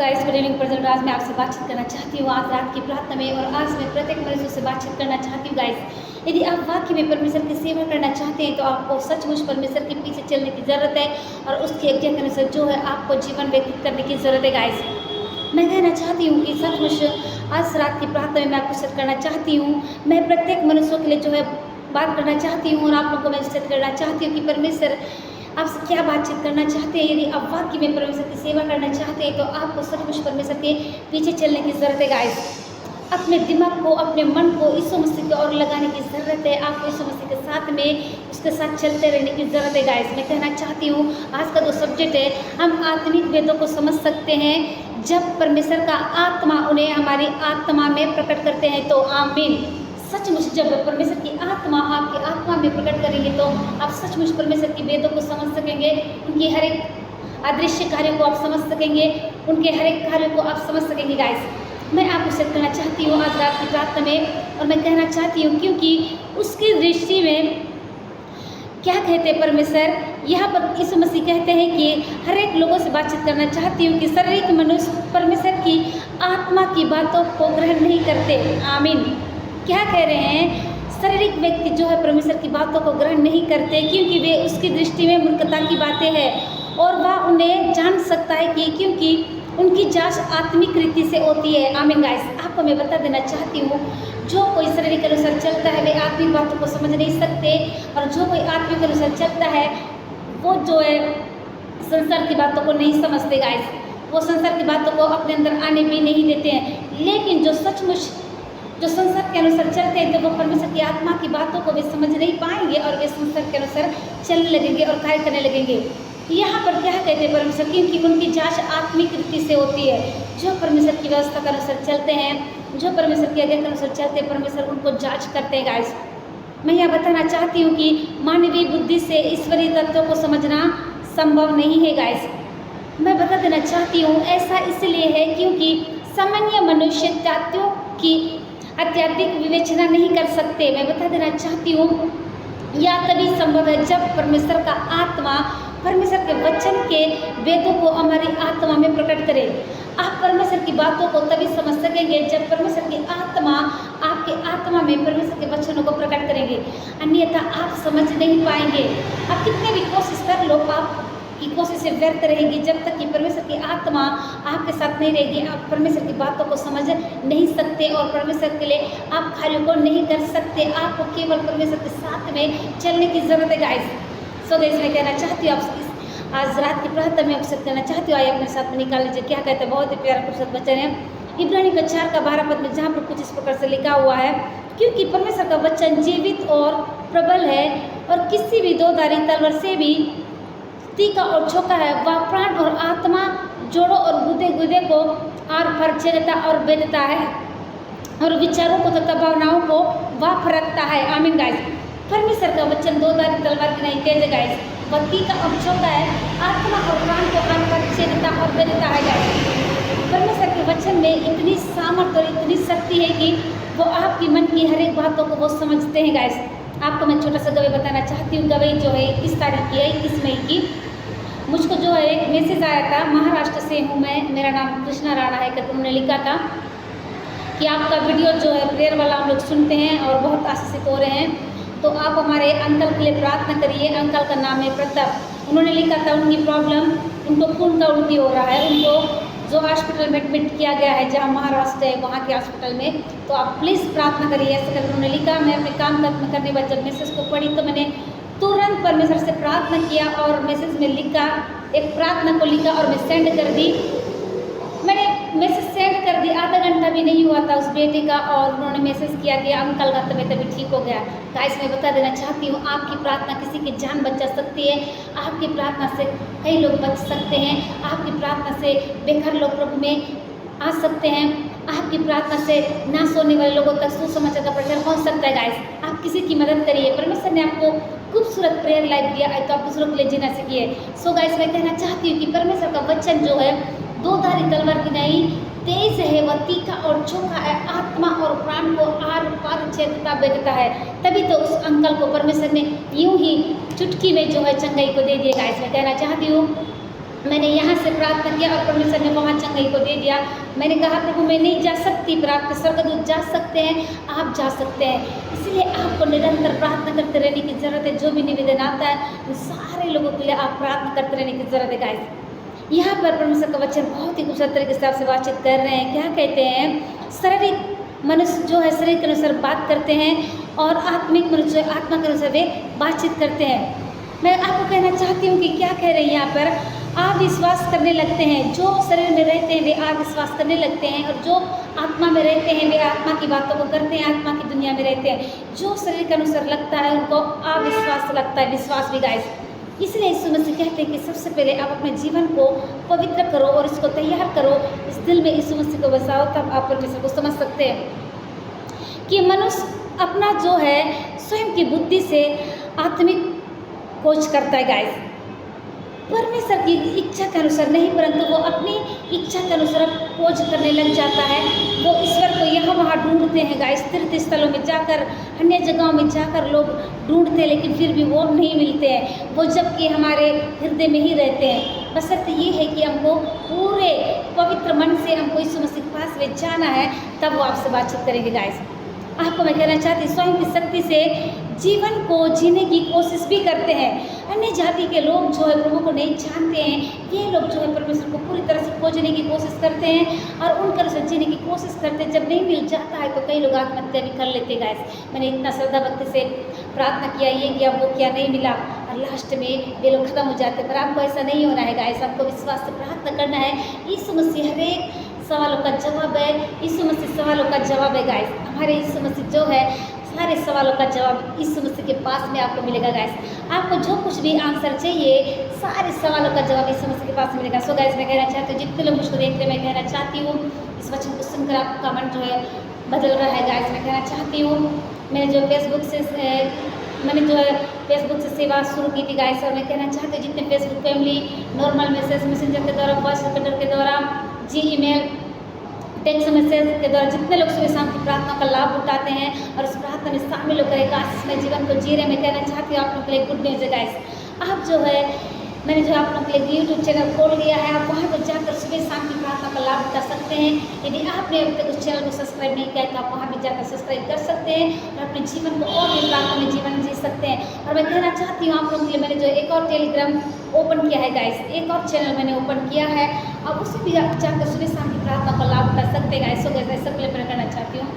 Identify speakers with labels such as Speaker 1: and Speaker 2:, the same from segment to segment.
Speaker 1: Guys, good evening present. आज मैं आपसे बातचीत करना चाहती हूँ आज रात की प्रार्थना में, और आज मैं प्रत्येक मरीजों से बातचीत करना चाहती हूँ गाइस। यदि आप वाकई में परमेश्वर की सेवा करना चाहते हैं तो आपको सचमुच परमेश्वर के पीछे चलने की ज़रूरत है, और उसकी आज्ञा के अनुसार जो है आपको जीवन व्यतीत करने की ज़रूरत है गाइस। मैं कहना चाहती हूँ कि सचमुच आज रात की प्रार्थना में मैं आपको सेट करना चाहती हूँ। मैं प्रत्येक मनुष्यों के लिए जो है बात करना चाहती हूँ, और आप लोगों को मैं सेट करना चाहती हूँ कि परमेश्वर आपसे क्या बातचीत करना चाहते हैं। यदि आप वाकई में परमेश्वर की सेवा करना चाहते हैं तो आपको सचमुच परमेश्वर के पीछे चलने की ज़रूरत है गाइस। अपने दिमाग को, अपने मन को यीशु मसीह की ओर लगाने की ज़रूरत है। आपको यीशु मसीह के साथ में उसके साथ चलते रहने की ज़रूरत है गाइस। मैं कहना चाहती हूँ आज का जो सब्जेक्ट है, हम आत्मिक वेदों को समझ सकते हैं जब परमेश्वर का आत्मा उन्हें हमारी आत्मा में प्रकट करते हैं तो आमीन। सचमुच जब परमेश्वर की आत्मा आपकी आत्मा में प्रकट करेंगे तो आप सचमुच परमेश्वर की वेदों को समझ सकेंगे। उनकी हर एक अदृश्य कार्यों को आप समझ सकेंगे, उनके हर एक कार्यों को आप समझ सकेंगे गाइस। मैं आपको सेट करना चाहती हूँ आज रात की प्रार्थना में, और मैं कहना चाहती हूँ क्योंकि उसकी दृष्टि में क्या कहते हैं परमेश्वर, यहाँ पर यीशु मसीह कहते हैं कि हर एक लोगों से बातचीत करना चाहती हूँ कि शारीरिक मनुष्य परमेश्वर की आत्मा की बातों को ग्रहण नहीं करते। आमीन। क्या कह रहे हैं, शारीरिक व्यक्ति जो है परमेश्वर की बातों को ग्रहण नहीं करते क्योंकि वे उसकी दृष्टि में मूर्खता की बातें हैं, और वह उन्हें जान सकता है कि क्योंकि उनकी जांच आत्मिक रीति से होती है। आमीन गाइस। आपको मैं बता देना चाहती हूँ, जो कोई शारीरिक के अनुसार चलता है वे आत्मिक बातों को समझ नहीं सकते, और जो कोई आत्मिक के अनुसार चलता है वो जो है संसार की बातों को नहीं समझते गाइस। वो संसार की बातों को अपने अंदर आने भी नहीं देते हैं। लेकिन जो सचमुच जो संसार के अनुसार चलते हैं तो वो परमेश्वर की आत्मा की बातों को भी समझ नहीं पाएंगे, और वे संसार के अनुसार चलने लगेंगे और कार्य करने लगेंगे। यहाँ पर क्या कहते हैं परमेश्वर, क्योंकि उनकी जांच आत्मिक रीति से होती है। जो परमेश्वर की व्यवस्था के अनुसार चलते हैं, जो परमेश्वर की आज्ञा के अनुसार चलते हैं, परमेश्वर उनको जांच करते हैं गाइस। मैं यह बताना चाहती हूँ कि मानवीय बुद्धि से ईश्वरीय तत्वों को समझना संभव नहीं है गाइस। मैं बता देना चाहती हूँ ऐसा इसलिए है क्योंकि सामान्य मनुष्य तथ्यों की अत्यधिक विवेचना नहीं कर सकते। मैं बता देना चाहती हूँ यह तभी संभव है जब परमेश्वर का आत्मा परमेश्वर के वचन के वेदों को हमारी आत्मा में प्रकट करे। आप परमेश्वर की बातों को तभी समझ सकेंगे जब परमेश्वर की आत्मा आपके आत्मा में परमेश्वर के वचनों को प्रकट करेंगे, अन्यथा आप समझ नहीं पाएंगे। आप कितने भी कोशिश कर लो, आपकी कोशिश व्यर्थ रहेगी जब तक कि परमेश्वर की आत्मा आपके साथ नहीं रहेगी। आप परमेश्वर की बातों को समझ नहीं सकते, और परमेश्वर के लिए आप कार्यों को नहीं कर सकते। आपको केवल परमेश्वर के साथ में चलने की ज़रूरत है गाइस। सो गाइस, मैं कहना चाहती हूँ आप आज रात की प्रार्थना में आपसे करना चाहती हूँ, आइए अपने साथ में निकाल लीजिए। क्या कहते हैं, बहुत ही प्यारा खूबसूरत वचन है इब्रानियों का 4 का 12 में, जहाँ पर कुछ इस प्रकार से लिखा हुआ है, क्योंकि परमेश्वर का वचन जीवित और प्रबल है और किसी भी दोधारी तलवार से भी तीखा और छोका है। वह प्राण और आत्मा, जोड़ों और गुदे को आर पार छेदता और बेधता है, और विचारों को तथा भावनाओं को वह परखता है। आमीन गाइस। परमेश्वर का वचन दोधारी तलवार की नहीं तेज है गाइस, वह तीखा और छोका है, आत्मा और प्राण को आर पार छेदता और बेधता है गाइस। परमेश्वर के वचन में इतनी सामर्थ और इतनी शक्ति है कि वो आपकी मन की हर एक बातों को वो समझते हैं गाइस। आपको मैं छोटा सा गवाही बताना चाहती हूँ। गवाही जो है 21 तारीख की है, 21 मई की। मुझको जो है एक मैसेज आया था, महाराष्ट्र से हूँ मैं, मेरा नाम कृष्णा राणा है, करके उन्होंने लिखा था कि आपका वीडियो जो है प्रेयर वाला हम लोग सुनते हैं और बहुत आशीषित हो रहे हैं, तो आप हमारे अंकल के लिए प्रार्थना करिए। अंकल का नाम है प्रताप। उन्होंने लिखा था उनकी प्रॉब्लम, उनको खून का उल्टी हो रहा है, उनको जो हॉस्पिटल में एडमिट किया गया है जहाँ महाराष्ट्र है वहाँ के हॉस्पिटल में, तो आप प्लीज़ प्रार्थना करिए, ऐसे करके उन्होंने लिखा। मैं अपने काम करने के बाद जब मैसेज को पढ़ी तो मैंने तुरंत परमेश्वर से प्रार्थना किया और मैसेज में लिखा, एक प्रार्थना को लिखा और मैं सेंड कर दी। मैंने मैसेज सेंड कर दी, आधा घंटा भी नहीं हुआ था उस बेटे का, और उन्होंने मैसेज किया कि अंकल का तबीयत अभी ठीक हो गया। गाइस, मैं बता देना चाहती हूँ आपकी प्रार्थना किसी की जान बचा सकती है। आपकी प्रार्थना से कई लोग बच सकते हैं। आपकी प्रार्थना से बेघर लोग प्रभु में आ सकते हैं। आपकी प्रार्थना से ना सोने वाले लोगों तक सुसमाचार का प्रचार पहुँच सकता है। गाइस, आप किसी की मदद करिए। परमेश्वर ने आपको खूबसूरत प्रेयर लाइफ दिया है तो आप दूसरों के लिए जीना सीखिए। सो गाइस, मैं कहना चाहती हूँ कि परमेश्वर का वचन जो है दोधारी तलवार की नहीं तेज है, वह तीखा और चोखा है, आत्मा और प्राण को आर पार छेदता बेधता है। तभी तो उस अंकल को परमेश्वर ने यूं ही चुटकी में जो है चंगाई को दे दिया। गाइस, मैं कहना चाहती हूँ मैंने यहाँ से प्रार्थना किया और परमेश्वर ने वहाँ चंगाई को दे दिया। मैंने कहा प्रभु मैं नहीं जा सकती, पर आपके स्वर्गदूत जा सकते हैं, आप जा सकते हैं। इसलिए आपको निरंतर प्रार्थना करते रहने की ज़रूरत है। जो भी निवेदन आता है उन सारे लोगों के लिए आप प्रार्थना करते रहने की ज़रूरत है गाइस। यहाँ पर परमेश्वर का वचन बहुत ही खूबसूरत तरीके से आपसे बातचीत कर रहे हैं। क्या कहते हैं, शारीरिक मनुष्य जो है शरीर के अनुसार बात करते हैं और आत्मिक मनुष्य आत्मा के अनुसार वे बातचीत करते हैं। मैं आपको कहना चाहती हूँ कि क्या कह रहे हैं यहाँ पर, आप विश्वास करने लगते हैं। जो शरीर में रहते हैं वे आप विश्वास करने लगते हैं, और जो आत्मा में रहते हैं वे आत्मा की बातों को करते हैं, आत्मा की दुनिया में रहते हैं। जो शरीर के अनुसार लगता है उनको अविश्वास लगता है, विश्वास भी गाइस। इसलिए यीशु मसीह कहते हैं कि सबसे पहले आप अपने जीवन को पवित्र करो और इसको तैयार करो, इस दिल में यीशु मसीह को बसाओ, तब आप परमेश्वर को समझ सकते हैं कि मनुष्य अपना जो है स्वयं की बुद्धि से आत्मिक खोज करता है गाइस, परमेश्वर की इच्छा के अनुसार नहीं, परंतु वो अपनी इच्छा के अनुसार खोज करने लग जाता है। वो ईश्वर को यहाँ वहाँ ढूंढते हैं गाइस, तीर्थ स्थलों में जाकर, अन्य जगहों में जाकर लोग ढूंढते हैं, लेकिन फिर भी वो नहीं मिलते हैं। वो जबकि हमारे हृदय में ही रहते हैं। बशर्ते ये है कि हमको पूरे पवित्र मन से हमको यीशु मसीह के पास में जाना है, तब वो आपसे बातचीत करेंगे गाइस। आपको मैं कहना चाहती हूँ, स्वयं की शक्ति से जीवन को जीने की कोशिश भी करते हैं। अन्य जाति के लोग जो है प्रभु को नहीं जानते हैं, ये लोग जो है परमेश्वर को पूरी तरह से खोजने की कोशिश करते हैं और उन तरह से जीने की कोशिश करते हैं। जब नहीं मिल जाता है तो कई लोग आत्महत्या भी कर लेते हैं गाइस। मैंने इतना श्रद्धा भक्ति से प्रार्थना किया, ये किया वो किया, नहीं मिला, और लास्ट में ये लोग खत्म हो जाते हैं। पर आपको ऐसा नहीं होना है गाइस, आपको विश्वास से प्रार्थना करना है। यीशु मसीह हर एक सवालों का जवाब है। यीशु मसीह सवालों का जवाब है गाइस। हमारे यीशु मसीह जो है सारे सवालों का जवाब यीशु मसीह के पास में आपको मिलेगा गाइस। आपको जो कुछ भी आंसर चाहिए, सारे सवालों का जवाब यीशु मसीह के पास मिलेगा। सो गाइस मैं कहना चाहती हूँ, जितने लोग मुझको देख रहे हैं, मैं कहना चाहती हूँ इस वचन को सुनकर आपका मन जो है बदल रहा है गाइस। मैं कहना चाहती हूँ, मैंने जो फेसबुक से सेवा शुरू की थी गाइस, और मैं कहना चाहती हूँ जितने Facebook family normal message messenger के द्वारा, वॉइस रिकॉर्डर के द्वारा, जी ईमेल, टेक्स्ट मैसेज के द्वारा जितने लोग सुबह शाम की प्रार्थना का लाभ उठाते हैं और उस प्रार्थना में शामिल होकर एक आशीषमय जीवन को जी रहे, मैं कहना चाहती हूँ आप लोग के लिए गुड न्यूज़ है गाइस। आप जो है मैंने जो आप लोग के लिए यूट्यूब चैनल खोल लिया है, आप वहाँ पर जाकर सुबह शाम की प्रार्थना का लाभ उठा सकते हैं। यदि आपने अभी तक उस चैनल को सब्सक्राइब नहीं किया तो आप वहाँ भी जाकर सब्सक्राइब कर सकते हैं और अपने जीवन को और भी प्रार्थना में जीवन जी सकते हैं। और मैं कहना चाहती हूँ आप लोगों के लिए मैंने जो एक और टेलीग्राम ओपन किया है गाइस, एक और चैनल मैंने ओपन किया है, अब उसमें भी आप जाकर सुबह शाम की प्रार्थना का लाभ उठा सकते हैं गाइस। सो गाइस सबके लिए मैं कहना चाहती हूँ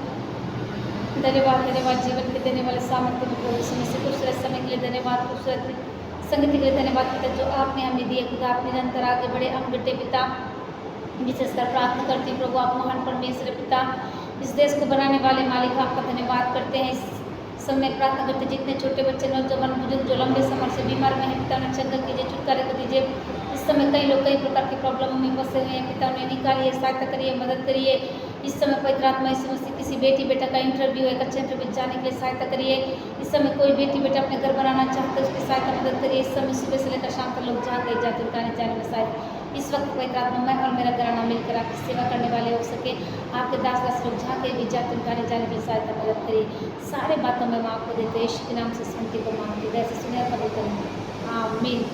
Speaker 1: धन्यवाद जीवन के देने वाले सामर्थ्य में खूबसूरत समय के लिए धन्यवाद, खूबसूरत संगति के लिए धन्यवाद पिता जो आपने हमें दिए। खुदा आप निरंतर आगे बढ़े अमृत पिता, विशेषकर प्रार्थना करती हूँ प्रभु आप महान परमेश्वर पिता, इस देश को बनाने वाले मालिक आपका धन्यवाद करते हैं। इस समय प्रार्थना करते जितने छोटे बच्चे नौजवान बुजुर्ग जो लंबे समय से बीमार में हैं पिता उन्हें चंगा कीजिए, छुटकारे को दीजिए। इस समय कई लोग कई प्रकार की प्रॉब्लमों में फंसे हुए हैं पिता, उन्हें निकालिए, सहायता करिए, मदद करिए। इस समय पवित्र आत्मा यीशु मसीह किसी बेटी बेटा का इंटरव्यू है, अच्छे इंटरव्यू जाने के लिए सहायता करिए। इस समय कोई बेटी बेटा अपने घर बनाना चाहते हैं उसकी सहायता मदद करिए। इस समय सुबह से लेकर शाम तक लोग जहाँ कहीं जाते हैं उनका जाने में शायद इस वक्त पवित्र आत्मा मैं और मेरा घराना मिलकर आपकी सेवा करने वाले हो सके। आपके दास लोग जहाँ कहीं भी जाते उनका जाने के लिए सहायता मदद करिए। सारे बातों में हम आपको देते हैं, यीशु के नाम से सुनती को मांगती, वैसे सुनिए कबूल करें, आमीन।